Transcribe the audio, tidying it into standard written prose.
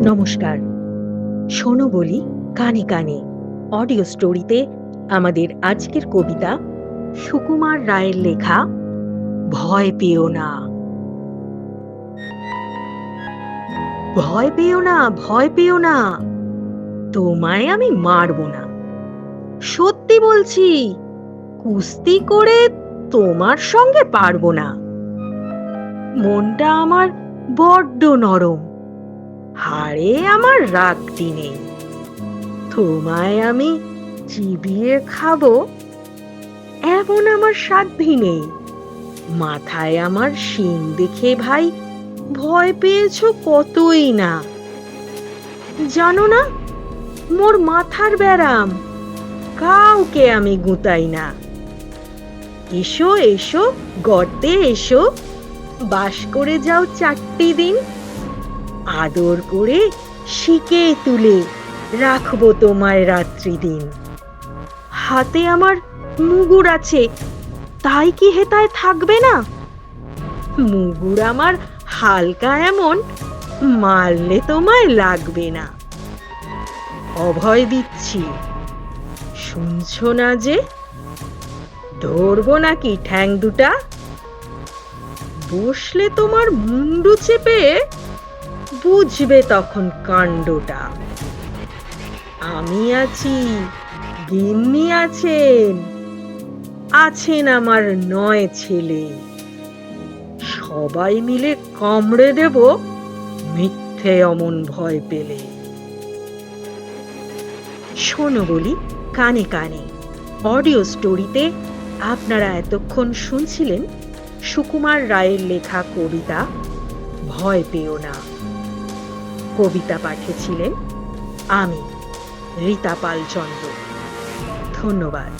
নমস্কার। শোনো বলি কানে কানে অডিও স্টোরিতে আমাদের আজকের কবিতা সুকুমার রায়ের লেখা ভয় পেও না। ভয় পেও না, ভয় পেও না, তোমায় আমি মারব না। সত্যি বলছি, কুস্তি করে তোমার সঙ্গে পারবো না। মনটা আমার বড্ড নরম, হাড়ে আমার রাগটি নেই। তোমায় আমি চিবিয়ে খাবো এমন আমার সাধ্যি নেই। মাথায় আমার শিং দেখে ভাই ভয় পেয়েছো কতই না। জানো না, মোর মাথার ব্যারাম, কাউকে আমি গুতাই না। এসো এসো, গর্তে এসো, বাস করে যাও 4টি দিন। আদর করে শিকে তুলে রাখবো তোমায় রাত্রি দিন। হাতে আমার মুগুর আছে, তাই কি হেতায় থাকবে না? মুগুর আমার হালকা এমন, মারলে তোমায় লাগবে না। অভয় দিচ্ছি, শুনছো না যে? ধরবো নাকি ঠ্যাং দুটা? বসলে তোমার মুন্ডু চেপে বুঝবে তখন কাণ্ডটা। আমি আছি, গিন্নি আছেন, আছেন আমার 9 ছেলে। সবাই মিলে কামড়ে দেব মিথ্যে অমন ভয় পেলে। শোনো বলি কানে কানে অডিও স্টোরিতে আপনারা এতক্ষণ শুনছিলেন সুকুমার রায়ের লেখা কবিতা ভয় পেও না। কবিতা পাঠিয়েছিলেন আমি, রীতা পাল চন্দ্র। ধন্যবাদ।